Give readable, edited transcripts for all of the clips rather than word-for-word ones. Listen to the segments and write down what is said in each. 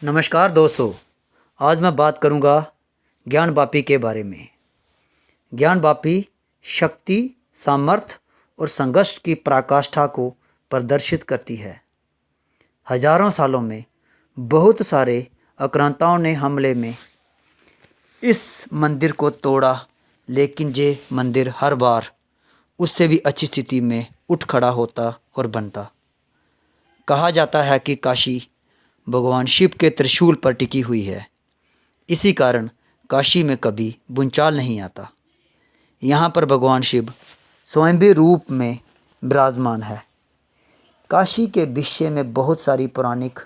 नमस्कार दोस्तों। आज मैं बात करूंगा ज्ञानवापी के बारे में। ज्ञानवापी शक्ति, सामर्थ्य और संघर्ष की पराकाष्ठा को प्रदर्शित करती है। हजारों सालों में बहुत सारे आक्रांताओं ने हमले में इस मंदिर को तोड़ा, लेकिन ये मंदिर हर बार उससे भी अच्छी स्थिति में उठ खड़ा होता और बनता। कहा जाता है कि काशी भगवान शिव के त्रिशूल पर टिकी हुई है। इसी कारण काशी में कभी भूचाल नहीं आता। यहाँ पर भगवान शिव स्वयंभी रूप में विराजमान है। काशी के विषय में बहुत सारी पौराणिक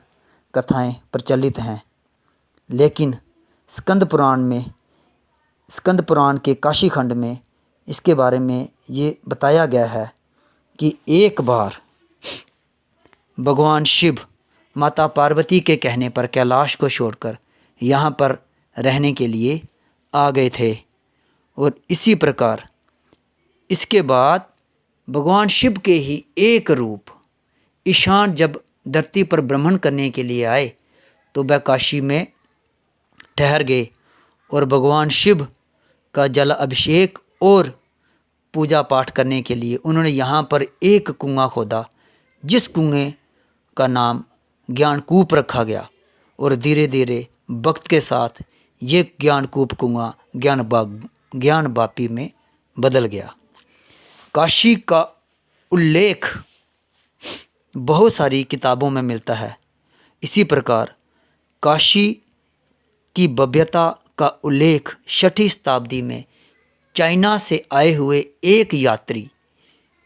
कथाएं प्रचलित हैं, लेकिन स्कंद पुराण के काशी खंड में इसके बारे में ये बताया गया है कि एक बार भगवान शिव माता पार्वती के कहने पर कैलाश को छोड़कर यहाँ पर रहने के लिए आ गए थे। और इसी प्रकार इसके बाद भगवान शिव के ही एक रूप ईशान जब धरती पर भ्रमण करने के लिए आए तो वह काशी में ठहर गए और भगवान शिव का जल अभिषेक और पूजा पाठ करने के लिए उन्होंने यहाँ पर एक कुआं खोदा, जिस कुएं का नाम ज्ञानकूप रखा गया। और धीरे धीरे वक्त के साथ ये ज्ञानकूप कुआं ज्ञानवापी में बदल गया। काशी का उल्लेख बहुत सारी किताबों में मिलता है। इसी प्रकार काशी की भव्यता का उल्लेख 6वीं शताब्दी में चाइना से आए हुए एक यात्री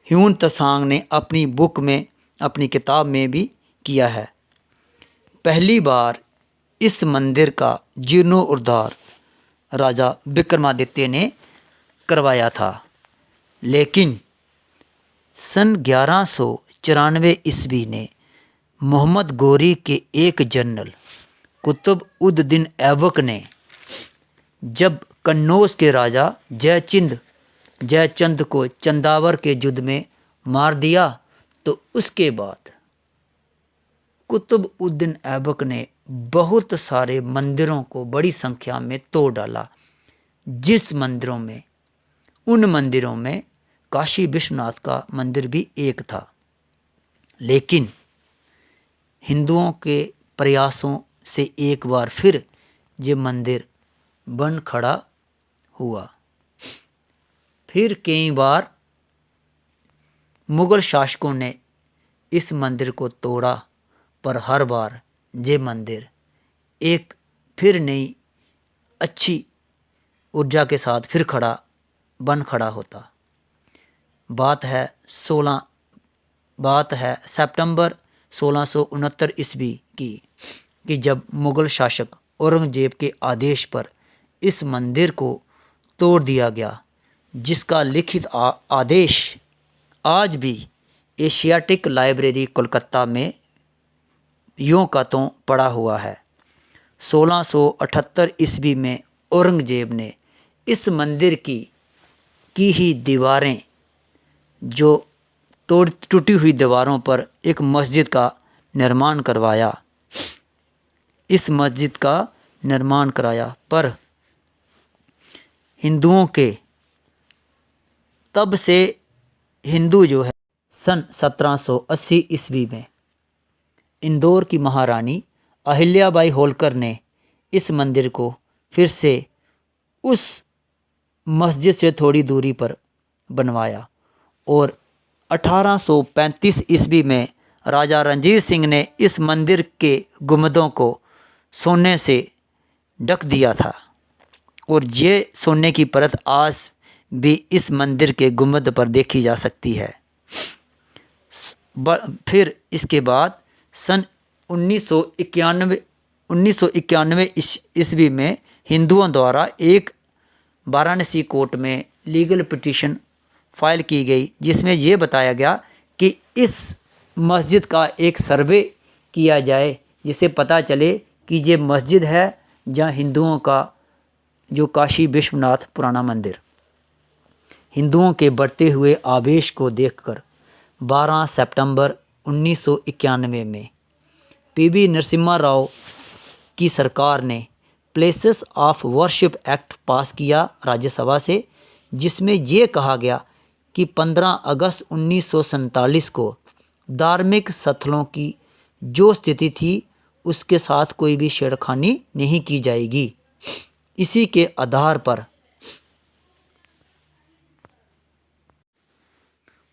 ह्यून त्सांग ने अपनी किताब में भी किया है। पहली बार इस मंदिर का जीर्णोद्धार राजा विक्रमादित्य ने करवाया था, लेकिन सन 1194 ईस्वी ने मोहम्मद गोरी के एक जनरल कुतुब उद दीन ऐबक ने जब कन्नौज के राजा जयचंद को चंदावर के युद्ध में मार दिया, तो उसके बाद कुतुब उद दीन ऐबक ने बहुत सारे मंदिरों को बड़ी संख्या में तोड़ डाला। उन मंदिरों में काशी विश्वनाथ का मंदिर भी एक था। लेकिन हिंदुओं के प्रयासों से एक बार फिर ये मंदिर बन खड़ा हुआ। फिर कई बार मुगल शासकों ने इस मंदिर को तोड़ा, पर हर बार ये मंदिर एक फिर नई अच्छी ऊर्जा के साथ फिर बन खड़ा होता। बात है सितंबर 1669 ईस्वी की कि जब मुगल शासक औरंगजेब के आदेश पर इस मंदिर को तोड़ दिया गया, जिसका लिखित आदेश आज भी एशियाटिक लाइब्रेरी कोलकाता में यों का त्यों पड़ा हुआ है। 1678 ईस्वी में औरंगजेब ने इस मंदिर की ही दीवारें, जो टूटी हुई दीवारों पर एक मस्जिद का निर्माण कराया। पर हिंदुओं के तब से हिंदू जो है सन 1780 ईस्वी में इंदौर की महारानी अहिल्याबाई होलकर ने इस मंदिर को फिर से उस मस्जिद से थोड़ी दूरी पर बनवाया। और 1835 ईस्वी में राजा रणजीत सिंह ने इस मंदिर के गुंबदों को सोने से ढक दिया था। और ये सोने की परत आज भी इस मंदिर के गुंबद पर देखी जा सकती है। फिर इसके बाद सन 1991 ईस्वी में हिंदुओं द्वारा एक वाराणसी कोर्ट में लीगल पिटीशन फाइल की गई, जिसमें यह बताया गया कि इस मस्जिद का एक सर्वे किया जाए, जिससे पता चले कि ये मस्जिद है जहाँ हिंदुओं का जो काशी विश्वनाथ पुराना मंदिर। हिंदुओं के बढ़ते हुए आवेश को देखकर 12 सितंबर 1991 में पीवी नरसिम्हा राव की सरकार ने प्लेसेस ऑफ वर्शिप एक्ट पास किया राज्यसभा से, जिसमें ये कहा गया कि 15 अगस्त 1947 को धार्मिक स्थलों की जो स्थिति थी उसके साथ कोई भी छेड़खानी नहीं की जाएगी। इसी के आधार पर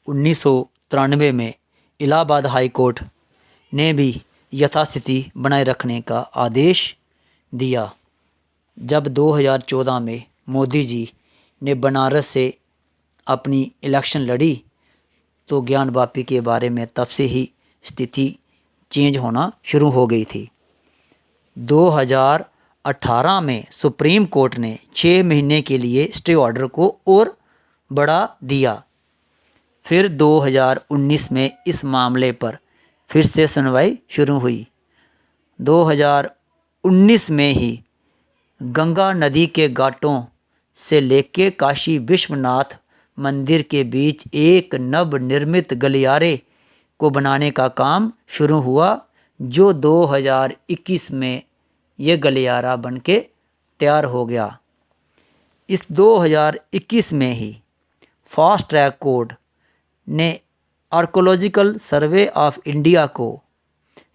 1993 में इलाहाबाद हाई कोर्ट ने भी यथास्थिति बनाए रखने का आदेश दिया। जब 2014 में मोदी जी ने बनारस से अपनी इलेक्शन लड़ी तो ज्ञानवापी के बारे में तब से ही स्थिति चेंज होना शुरू हो गई थी। 2018 में सुप्रीम कोर्ट ने 6 महीने के लिए स्टे ऑर्डर को और बढ़ा दिया। फिर 2019 में इस मामले पर फिर से सुनवाई शुरू हुई। 2019 में ही गंगा नदी के घाटों से लेके काशी विश्वनाथ मंदिर के बीच एक नवनिर्मित गलियारे को बनाने का काम शुरू हुआ, जो 2021 में ये गलियारा बनके तैयार हो गया। इस 2021 में ही फास्ट ट्रैक कोर्ट ने आर्कोलॉजिकल सर्वे ऑफ इंडिया को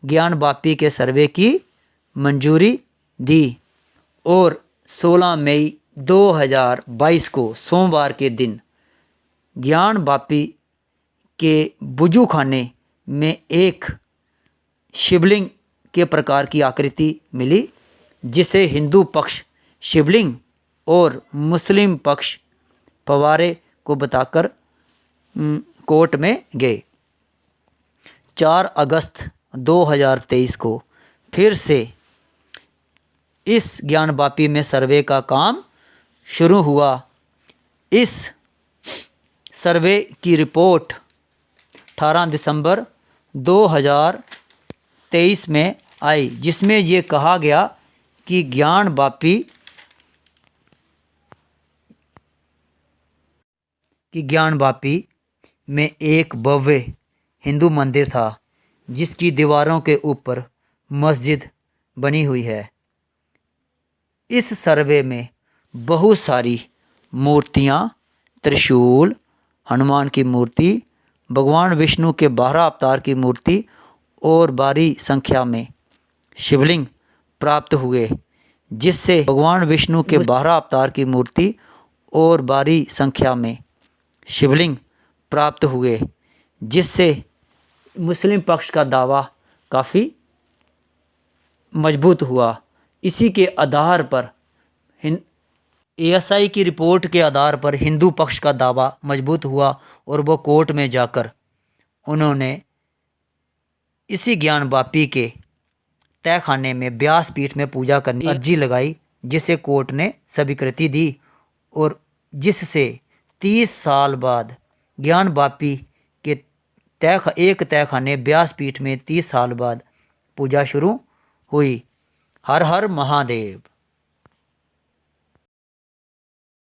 ज्ञानवापी के सर्वे की मंजूरी दी और 16 मई 2022 को सोमवार के दिन ज्ञानवापी के बुजू खाने में एक शिवलिंग के प्रकार की आकृति मिली, जिसे हिंदू पक्ष शिवलिंग और मुस्लिम पक्ष फव्वारे को बताकर कोर्ट में गए। 4 अगस्त 2023 को फिर से इस ज्ञानवापी में सर्वे का काम शुरू हुआ। इस सर्वे की रिपोर्ट 18 दिसंबर 2023 में आई, जिसमें ये कहा गया कि ज्ञानवापी में एक भव्य हिंदू मंदिर था जिसकी दीवारों के ऊपर मस्जिद बनी हुई है। इस सर्वे में बहुत सारी मूर्तियाँ, त्रिशूल, हनुमान की मूर्ति, भगवान विष्णु के 12 अवतार की मूर्ति और भारी संख्या में शिवलिंग प्राप्त हुए, जिससे भगवान विष्णु के 12 अवतार की मूर्ति और भारी संख्या में शिवलिंग प्राप्त हुए, जिससे मुस्लिम पक्ष का दावा काफ़ी मजबूत हुआ। इसी के आधार पर ASI की रिपोर्ट के आधार पर हिंदू पक्ष का दावा मजबूत हुआ और वो कोर्ट में जाकर उन्होंने इसी ज्ञानवापी के तहखाने में व्यासपीठ में पूजा करने की अर्जी लगाई, जिसे कोर्ट ने स्वीकृति दी और जिससे 30 साल बाद ज्ञानवापी के एक तहखाने व्यासपीठ में 30 साल बाद पूजा शुरू हुई। हर हर महादेव।